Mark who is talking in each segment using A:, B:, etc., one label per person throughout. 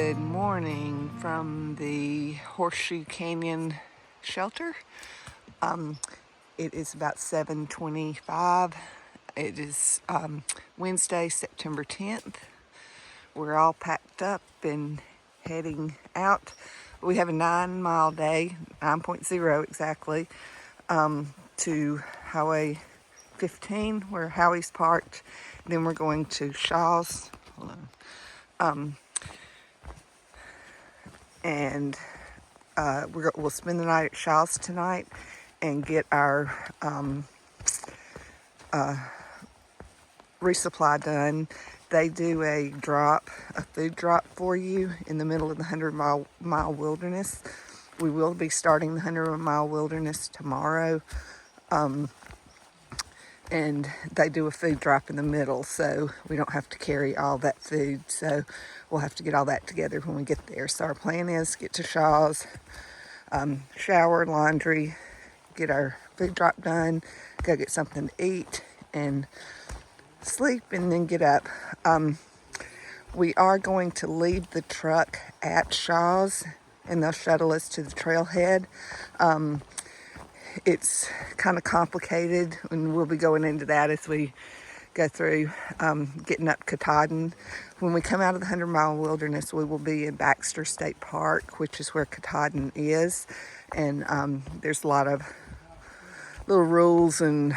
A: Good morning from the Horseshoe Canyon shelter. It is about 7:25. It is Wednesday, September 10th. We're all packed up and heading out. We have a 9-mile day, 9.0 exactly, to Highway 15 where Howie's parked. Then we're going to Shaw's. Hold on. And we'll spend the night at Shaw's tonight and get our resupply done. They do a food drop for you in the middle of the 100-mile wilderness. We will be starting the 100-mile wilderness tomorrow. And they do a food drop in the middle, so we don't have to carry all that food. So we'll have to get all that together when we get there. So our plan is get to Shaw's, shower, laundry, get our food drop done, go get something to eat, and sleep, and then get up. We are going to leave the truck at Shaw's, and they'll shuttle us to the trailhead. It's kind of complicated, and we'll be going into that as we go through getting up Katahdin. When we come out of the 100-mile wilderness, we will be in Baxter State Park, which is where Katahdin is. And there's a lot of little rules and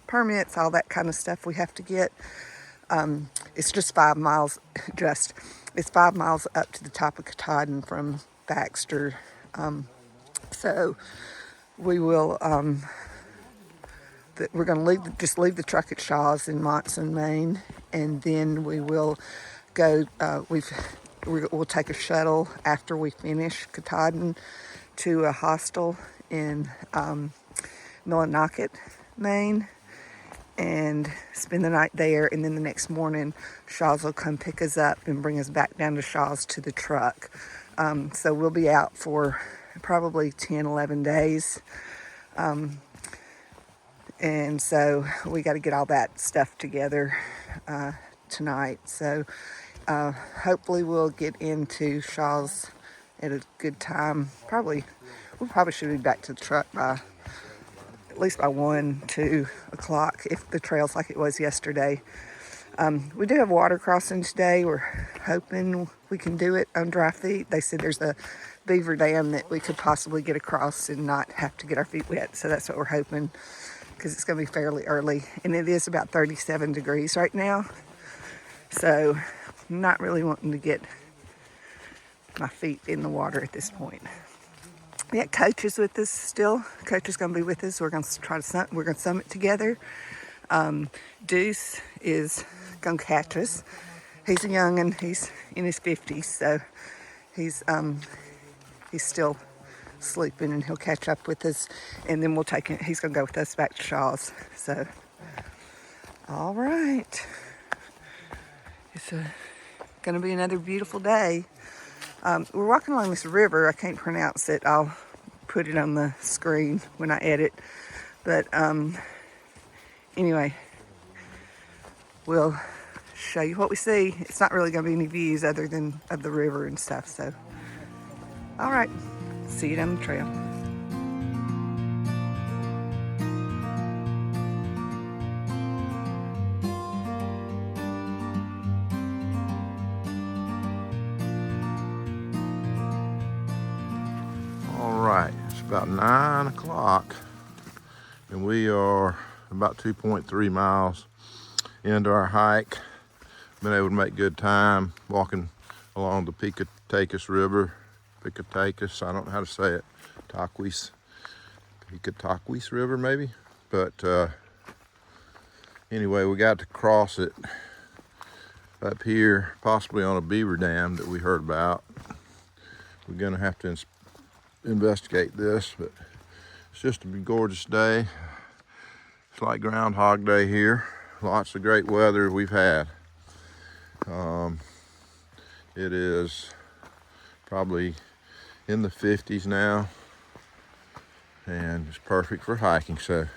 A: permits, all that kind of stuff we have to get. It's just 5 miles, it's 5 miles up to the top of Katahdin from Baxter. So we will, we're going to just leave the truck at Shaw's in Monson, Maine, and then we will go, we'll take a shuttle after we finish Katahdin to a hostel in Millinocket, Maine, and spend the night there. And then the next morning, Shaw's will come pick us up and bring us back down to Shaw's to the truck. So we'll be out for probably 10, 11 days. And so we got to get all that stuff together tonight. So hopefully we'll get into Shaw's at a good time. We probably should be back to the truck by at least by 1, 2 o'clock if the trail's like it was yesterday. We do have water crossing today. We're hoping we can do it on dry feet. They said there's a beaver dam that we could possibly get across and not have to get our feet wet. So that's what we're hoping, because it's going to be fairly early. And it is about 37 degrees right now. So I'm not really wanting to get my feet in the water at this point. Yeah, Coach is with us still. Coach is going to be with us. We're going to summit together. Deuce is going to catch us. He's a young'un. He's in his 50s, so he's still sleeping, and he'll catch up with us. And then we'll take him. He's going to go with us back to Shaw's. So, all right. It's going to be another beautiful day. We're walking along this river. I can't pronounce it. I'll put it on the screen when I edit. But anyway, we'll show you what we see. It's not really going to be any views other than of the river and stuff. So, all right. See you down the trail.
B: All right, it's about 9 o'clock, and we are about 2.3 miles into our hike. Been able to make good time walking along the Piscataquis River. Piscataquis, I don't know how to say it. Piscataquis River maybe. But anyway, we got to cross it up here, possibly on a beaver dam that we heard about. We're gonna have to investigate this, but it's just a gorgeous day. It's like Groundhog Day here. Lots of great weather we've had. It is probably in the 50s now, and it's perfect for hiking. So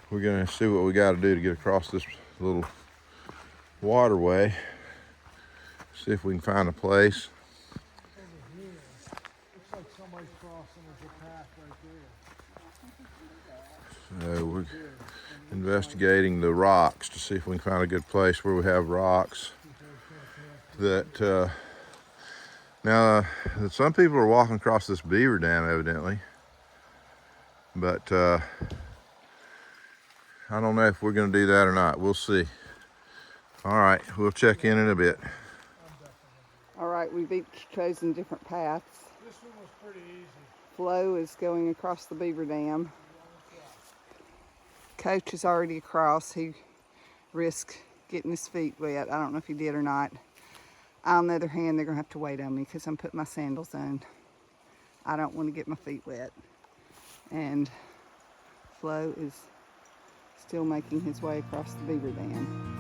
B: we're gonna see what we got to do to get across this little waterway. See if we can find a place.
C: Looks like somebody's crossing the path right there.
B: So we're investigating the rocks to see if we can find a good place where we have rocks that now some people are walking across this beaver dam evidently, but I don't know if we're going to do that or not. We'll see. All right, we'll check in a bit.
A: All right, we've each chosen different paths.
C: This one was pretty easy.
A: Flo is going across the beaver dam. Coach is already across. He risked getting his feet wet. I don't know if he did or not. On the other hand, they're going to have to wait on me because I'm putting my sandals on. I don't want to get my feet wet. And Flo is still making his way across the beaver dam.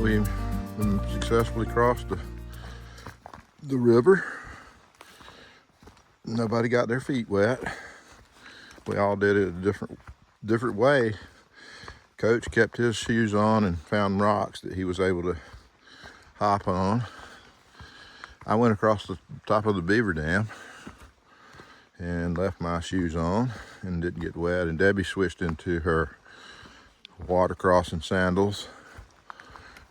B: We've successfully crossed the river. Nobody got their feet wet. We all did it a different way. Coach kept his shoes on and found rocks that he was able to hop on. I went across the top of the beaver dam and left my shoes on and didn't get wet. And Debbie switched into her water crossing sandals.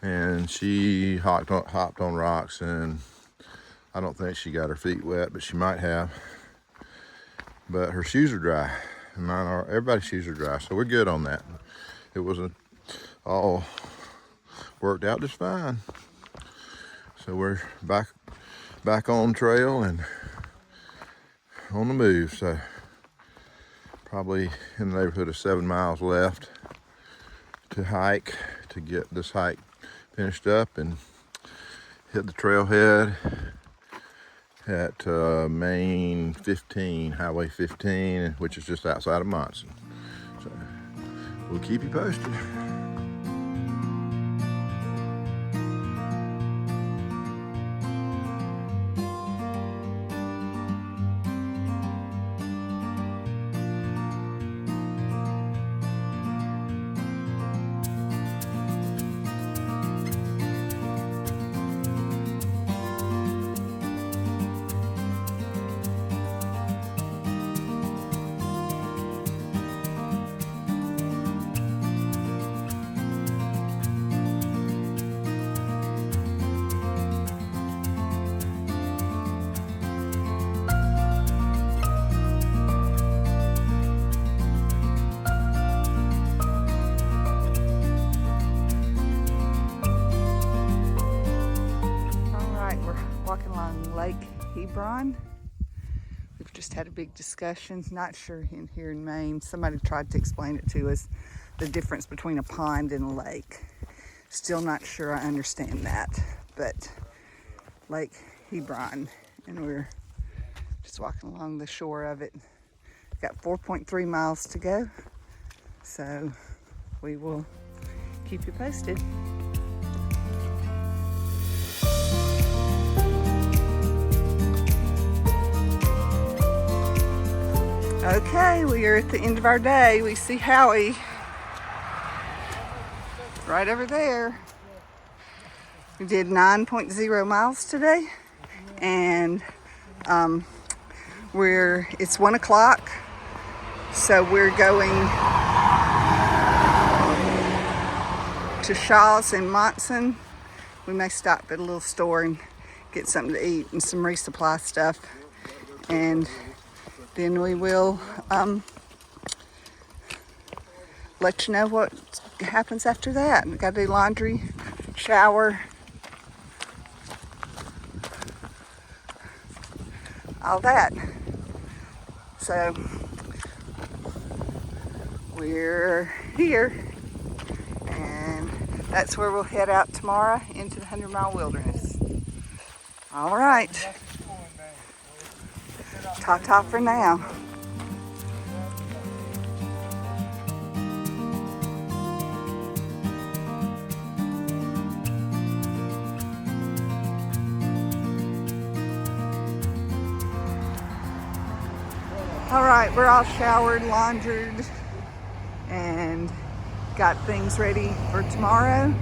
B: And she hopped on rocks, and I don't think she got her feet wet, but she might have. But her shoes are dry, and mine are. Everybody's shoes are dry, so we're good on that. It wasn't all worked out just fine. So we're back on trail and on the move. So probably in the neighborhood of 7 miles left to hike, to get this hike finished up and hit the trailhead at Main 15, Highway 15, which is just outside of Monson. So we'll keep you posted. Lake Hebron. We've just had a big discussion, not sure in here in Maine. Somebody tried to explain it to us, the difference between a pond and a lake. Still not sure I understand that, but Lake Hebron, and we're just walking along the shore of it. Got 4.3 miles to go, so we will keep you posted. Okay, we are at the end of our day. We see Howie right over there. We did 9.0 miles today, and it's 1 o'clock, so we're going to Shaw's in Monson. We may stop at a little store and get something to eat and some resupply stuff, and then we will let you know what happens after that. We got to do laundry,
A: shower, all that. So we're here, and that's where we'll head out tomorrow into the 100-mile wilderness. All right. Ta-ta for now. All right, we're all showered, laundered, and got things ready for tomorrow.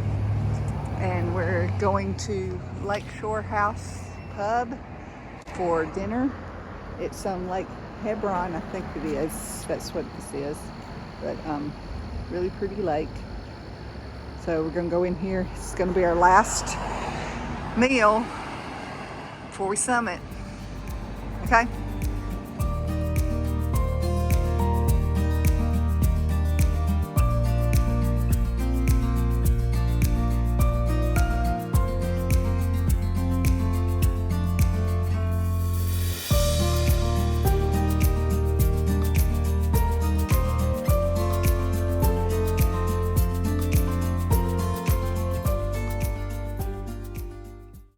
A: And we're going to Lakeshore House Pub for dinner. It's on Lake Hebron, I think it is. That's what this is. But really pretty lake. So we're gonna go in here. It's gonna be our last meal before we summit. Okay?